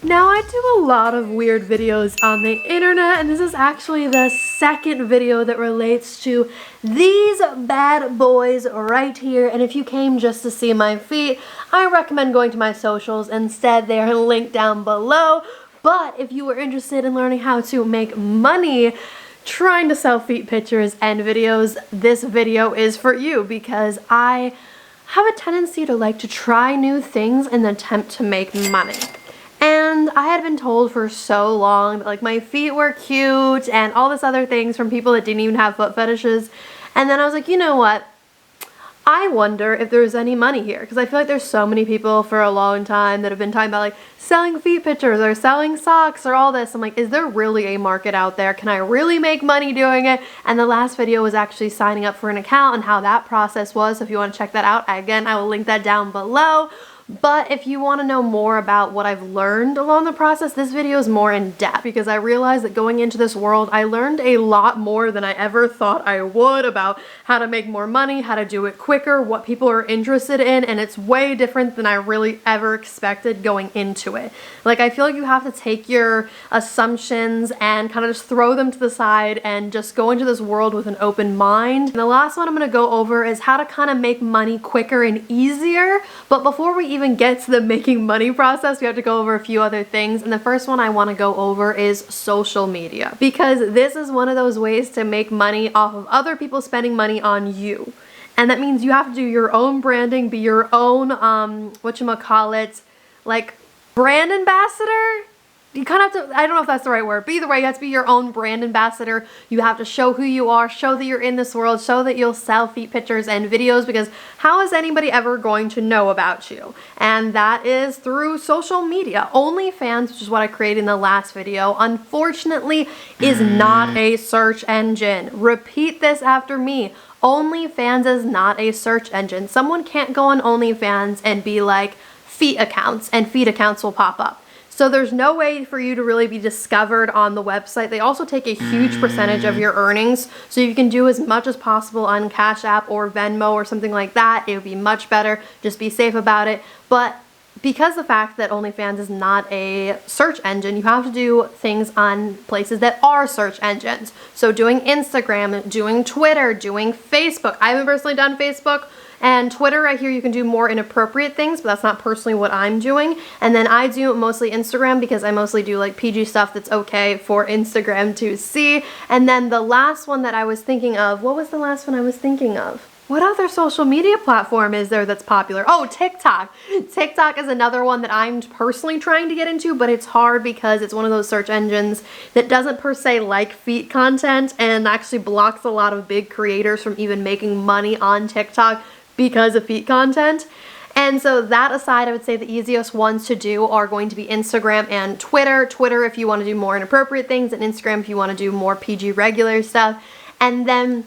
Now, I do a lot of weird videos on the internet, and this is actually the second video that relates to these bad boys right here. And if you came just to see my feet, I recommend going to my socials instead. They are linked down below. But if you are interested in learning how to make money trying to sell feet pictures and videos, this video is for you, because I have a tendency to like to try new things in an attempt to make money. And I had been told for so long that like my feet were cute and all this other things from people that didn't even have foot fetishes. And then I was like, you know what? I wonder if there's any money here, because I feel like there's so many people for a long time that have been talking about like selling feet pictures or selling socks or all this. I'm like, is there really a market out there? Can I really make money doing it? And the last video was actually signing up for an account and how that process was. So if you want to check that out, again, I will link that down below. But if you want to know more about what I've learned along the process, this video is more in depth, because I realized that going into this world, I learned a lot more than I ever thought I would about how to make more money, how to do it quicker, what people are interested in, and it's way different than I really ever expected going into it. Like, I feel like you have to take your assumptions and kind of just throw them to the side and just go into this world with an open mind. And the last one I'm going to go over is how to kind of make money quicker and easier. But before we even get to the making money process, we have to go over a few other things. And the first one I want to go over is social media, because this is one of those ways to make money off of other people spending money on you. And that means you have to do your own branding, be your own whatchamacallit, like brand ambassador. You kind of have to, I don't know if that's the right word, but either way, you have to be your own brand ambassador. You have to show who you are, show that you're in this world, show that you'll sell feet pictures and videos, because how is anybody ever going to know about you? And that is through social media. OnlyFans, which is what I created in the last video, unfortunately is not a search engine. Repeat this after me. OnlyFans is not a search engine. Someone can't go on OnlyFans and be like, feet accounts, and feet accounts will pop up. So there's no way for you to really be discovered on the website. They also take a huge percentage of your earnings, so you can do as much as possible on Cash App or Venmo or something like that. It would be much better. Just be safe about it. But because the fact that OnlyFans is not a search engine, you have to do things on places that are search engines. So doing Instagram, doing Twitter, doing Facebook. I haven't personally done Facebook. And Twitter right here, you can do more inappropriate things, but that's not personally what I'm doing. And then I do mostly Instagram, because I mostly do like PG stuff that's okay for Instagram to see. And then the last one that I was thinking of, what was the last one I was thinking of? What other social media platform is there that's popular? Oh, TikTok. TikTok is another one that I'm personally trying to get into, but it's hard because it's one of those search engines that doesn't per se like feet content and actually blocks a lot of big creators from even making money on TikTok because of feet content. And so that aside, I would say the easiest ones to do are going to be Instagram and Twitter. Twitter if you want to do more inappropriate things, and Instagram if you want to do more PG regular stuff. And then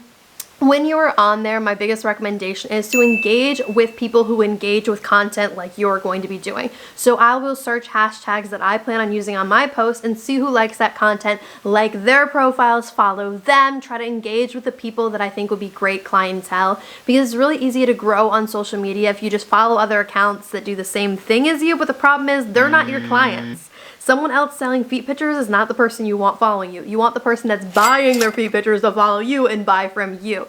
when you are on there, my biggest recommendation is to engage with people who engage with content like you're going to be doing. So I will search hashtags that I plan on using on my posts and see who likes that content, like their profiles, follow them, try to engage with the people that I think would be great clientele, because it's really easy to grow on social media if you just follow other accounts that do the same thing as you, but the problem is they're not your clients. Someone else selling feet pictures is not the person you want following you. You want the person that's buying their feet pictures to follow you and buy from you.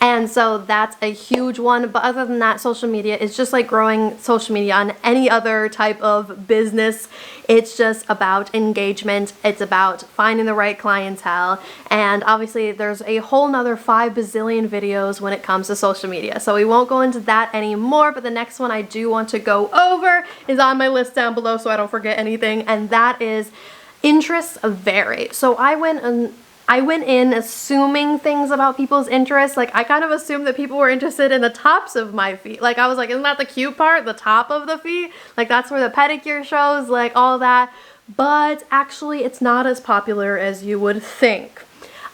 And so that's a huge one. But other than that, social media is just like growing social media on any other type of business. It's just about engagement. It's about finding the right clientele. And obviously there's a whole nother 5 bazillion videos when it comes to social media. So we won't go into that anymore. But the next one I do want to go over is on my list down below so I don't forget anything. And that is interests vary. So I went in assuming things about people's interests. Like, I kind of assumed that people were interested in the tops of my feet. Like, I was like, isn't that the cute part? The top of the feet? Like, that's where the pedicure shows, like all that. But actually, it's not as popular as you would think.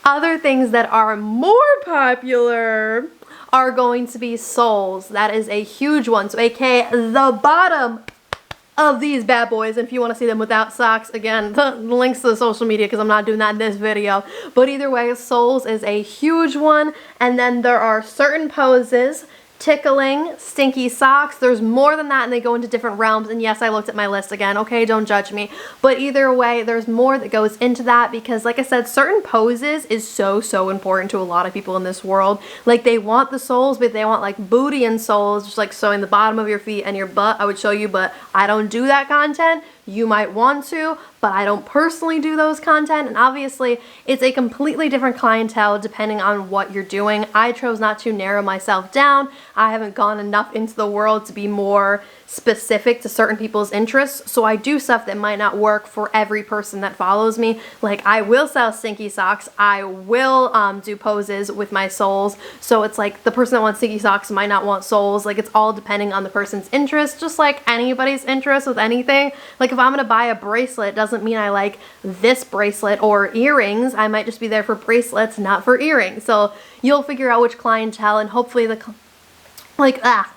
Other things that are more popular are going to be soles. That is a huge one. So, aka the bottom of these bad boys. And if you want to see them without socks, again, the links to the social media, because I'm not doing that in this video. But either way, soles is a huge one. And then there are certain poses tickling, stinky socks. There's more than that, and they go into different realms. And yes, I looked at my list again. Okay, don't judge me. But either way, there's more that goes into that because, like I said, certain poses is so important to a lot of people in this world. Like, they want the soles, but they want like booty and soles, just like showing the bottom of your feet and your butt. I would show you, but I don't do that content. You might want to, but I don't personally do those content. And obviously, it's a completely different clientele depending on what you're doing. I chose not to narrow myself down. I haven't gone enough into the world to be more specific to certain people's interests. So I do stuff that might not work for every person that follows me. Like, I will sell stinky socks. I will do poses with my soles. So it's like the person that wants stinky socks might not want soles. Like, it's all depending on the person's interest, just like anybody's interest with anything. Like, if I'm gonna buy a bracelet, doesn't mean I like this bracelet or earrings. I might just be there for bracelets, not for earrings. So you'll figure out which clientele, and hopefully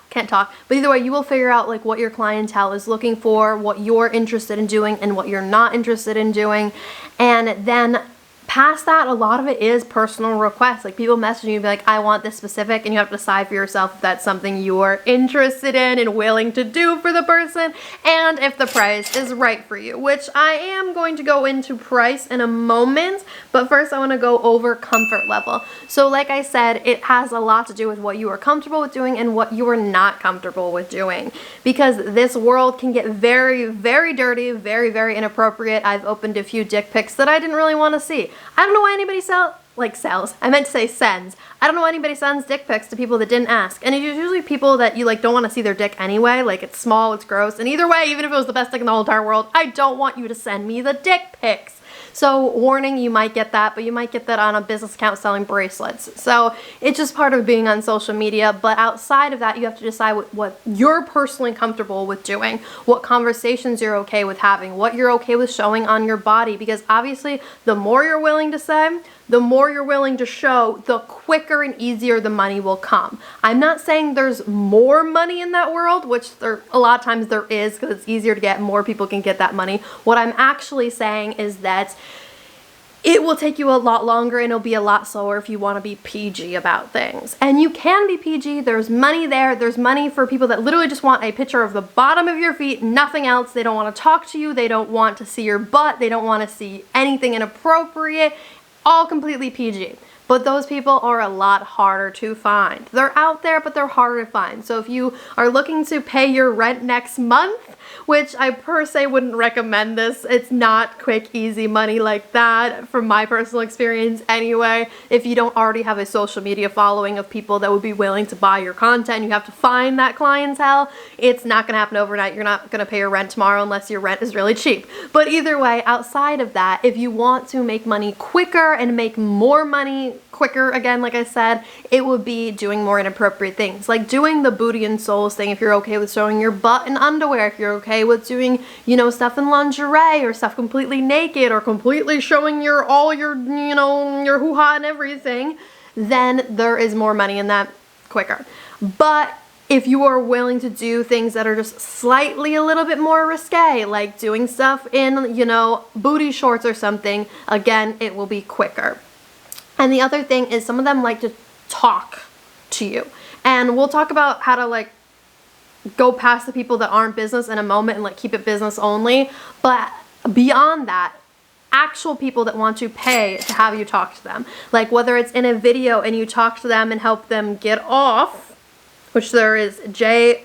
can't talk. But either way, you will figure out like what your clientele is looking for, what you're interested in doing, and what you're not interested in doing. And then past that, a lot of it is personal requests. Like, people message you and be like, I want this specific, and you have to decide for yourself if that's something you're interested in and willing to do for the person, and if the price is right for you, which I am going to go into price in a moment. But first, I want to go over comfort level. So like I said, it has a lot to do with what you are comfortable with doing and what you are not comfortable with doing, because this world can get very dirty, very inappropriate. I've opened a few dick pics that I didn't really want to see. I don't know why anybody sells. I meant to say sends. I don't know why anybody sends dick pics to people that didn't ask. And it's usually people that you like don't want to see their dick anyway. Like, it's small, it's gross. And either way, even if it was the best dick in the whole entire world, I don't want you to send me the dick pics. So warning, you might get that, but you might get that on a business account selling bracelets. So it's just part of being on social media. But outside of that, you have to decide what you're personally comfortable with doing, what conversations you're okay with having, what you're okay with showing on your body. Because obviously, the more you're willing to say, the more you're willing to show, the quicker and easier the money will come. I'm not saying there's more money in that world, which a lot of times there is, because it's easier to get, more people can get that money. What I'm actually saying is that it will take you a lot longer and it'll be a lot slower if you want to be PG about things. And you can be PG. There's money there. There's money for people that literally just want a picture of the bottom of your feet, nothing else. They don't want to talk to you. They don't want to see your butt. They don't want to see anything inappropriate. All completely PG. But those people are a lot harder to find. They're out there, but they're harder to find. So if you are looking to pay your rent next month, which I per se wouldn't recommend this. It's not quick, easy money like that from my personal experience anyway. If you don't already have a social media following of people that would be willing to buy your content, you have to find that clientele. It's not going to happen overnight. You're not going to pay your rent tomorrow unless your rent is really cheap. But either way, outside of that, if you want to make money quicker and make more money quicker, again, like I said, it would be doing more inappropriate things, like doing the booty and soles thing if you're okay with showing your butt in underwear, if you're okay with doing, you know, stuff in lingerie or stuff completely naked or completely showing your your hoo-ha and everything, then there is more money in that quicker. But if you are willing to do things that are just slightly a little bit more risque, like doing stuff in, booty shorts or something, again, it will be quicker. And the other thing is some of them like to talk to you. And we'll talk about how to go past the people that aren't business in a moment and keep it business only. But beyond that, actual people that want to pay to have you talk to them. Like whether it's in a video and you talk to them and help them get off, which there is JOF,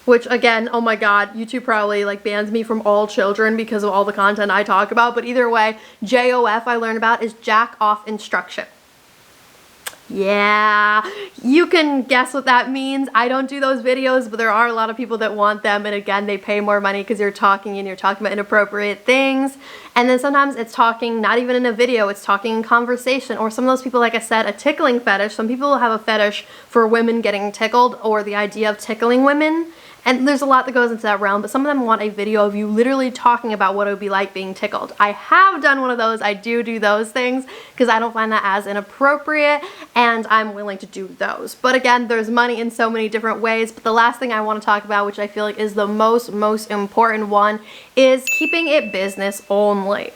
which again, oh my god, YouTube probably bans me from all children because of all the content I talk about. But either way, JOF I learned about is jack off instruction. Yeah, you can guess what that means. I don't do those videos, but there are a lot of people that want them. And again, they pay more money because you're talking about inappropriate things. And then sometimes it's talking, not even in a video, it's talking in conversation. Or some of those people, like I said, a tickling fetish. Some people have a fetish for women getting tickled or the idea of tickling women. And there's a lot that goes into that realm, but some of them want a video of you literally talking about what it would be like being tickled. I have done one of those. I do those things because I don't find that as inappropriate, and I'm willing to do those. But again, there's money in so many different ways. But the last thing I want to talk about, which I feel like is the most important one, is keeping it business only.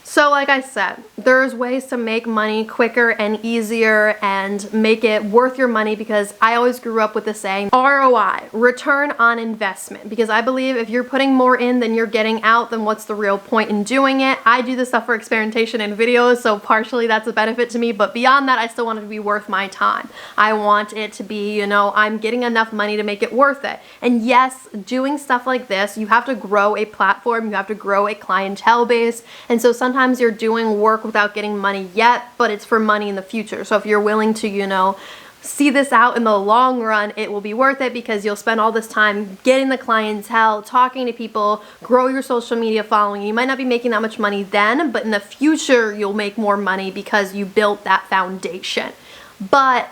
So like I said, there's ways to make money quicker and easier and make it worth your money, because I always grew up with the saying ROI, return on investment, because I believe if you're putting more in than you're getting out, then what's the real point in doing it? I do this stuff for experimentation and videos, so partially that's a benefit to me, but beyond that, I still want it to be worth my time. I want it to be, you know, I'm getting enough money to make it worth it. And yes, doing stuff like this, you have to grow a platform, you have to grow a clientele base, and so sometimes you're doing work without getting money yet, but it's for money in the future. So if you're willing to, you know, see this out in the long run, it will be worth it, because you'll spend all this time getting the clientele, talking to people, grow your social media following. You might not be making that much money then, but in the future you'll make more money because you built that foundation. But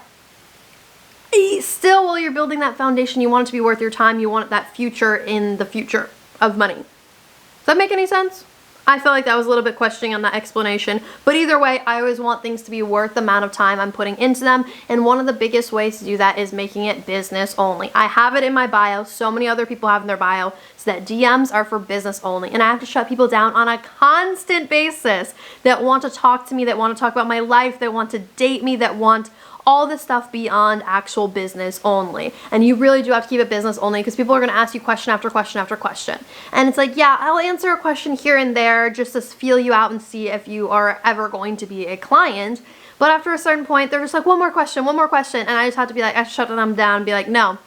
still, while you're building that foundation, you want it to be worth your time. You want that future in the future of money. Does that make any sense? I feel like that was a little bit questioning on that explanation, but either way, I always want things to be worth the amount of time I'm putting into them, and one of the biggest ways to do that is making it business only. I have it in my bio, so many other people have in their bio, so that DMs are for business only, and I have to shut people down on a constant basis that want to talk to me, that want to talk about my life, that want to date me, that want all this stuff beyond actual business only. And you really do have to keep it business only, because people are going to ask you question after question after question. And it's like, yeah, I'll answer a question here and there just to feel you out and see if you are ever going to be a client. But after a certain point, they're just like, one more question. And I just have to be like, I shut them down and be like, no.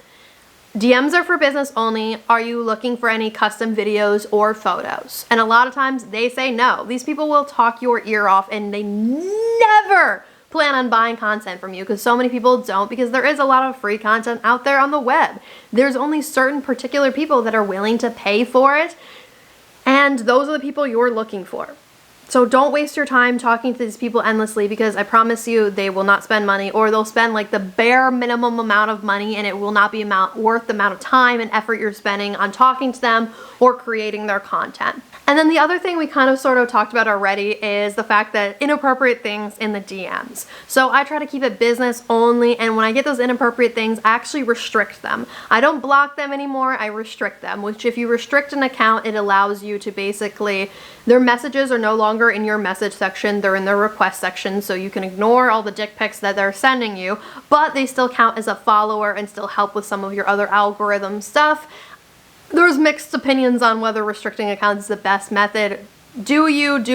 DMs are for business only. Are you looking for any custom videos or photos? And a lot of times they say no. These people will talk your ear off, and they never plan on buying content from you, because so many people don't, because there is a lot of free content out there on the web. There's only certain particular people that are willing to pay for it, and those are the people you're looking for. So don't waste your time talking to these people endlessly, because I promise you they will not spend money, or they'll spend like the bare minimum amount of money, and it will not be worth the amount of time and effort you're spending on talking to them or creating their content. And then the other thing we kind of sort of talked about already is the fact that inappropriate things in the DMs. So I try to keep it business only, and when I get those inappropriate things, I actually restrict them. I don't block them anymore, I restrict them, which if you restrict an account, it allows you to basically, their messages are no longer in your message section, they're in their request section, so you can ignore all the dick pics that they're sending you, but they still count as a follower and still help with some of your other algorithm stuff. There's mixed opinions on whether restricting accounts is the best method. Do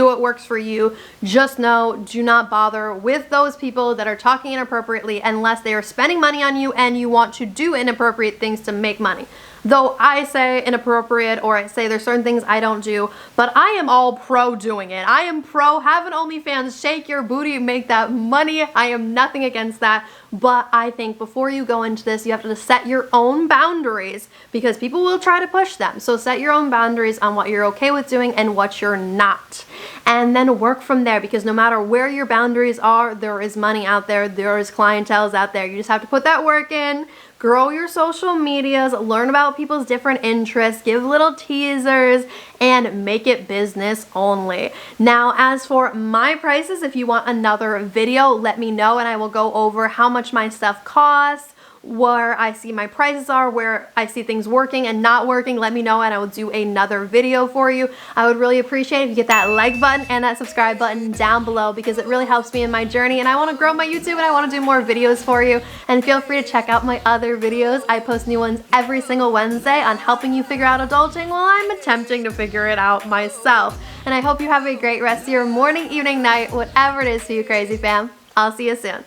what works for you. Just know, do not bother with those people that are talking inappropriately unless they are spending money on you and you want to do inappropriate things to make money. Though I say inappropriate, or I say there's certain things I don't do, but I am all pro doing it. I am pro have an OnlyFans, shake your booty, make that money. I am nothing against that, but I think before you go into this, you have to set your own boundaries, because people will try to push them. So set your own boundaries on what you're okay with doing and what you're not. And then work from there, because no matter where your boundaries are, there is money out there, there is clientele out there. You just have to put that work in. Grow your social medias, learn about people's different interests, give little teasers, and make it business only. Now, as for my prices, if you want another video, let me know and I will go over how much my stuff costs, where I see my prices are, where I see things working and not working. Let me know and I will do another video for you. I would really appreciate it if you get that like button and that subscribe button down below, because it really helps me in my journey, and I want to grow my YouTube and I want to do more videos for you. And feel free to check out my other videos. I post new ones every single Wednesday on helping you figure out adulting while I'm attempting to figure it out myself. And I hope you have a great rest of your morning, evening, night, whatever it is for you, crazy fam. I'll see you soon.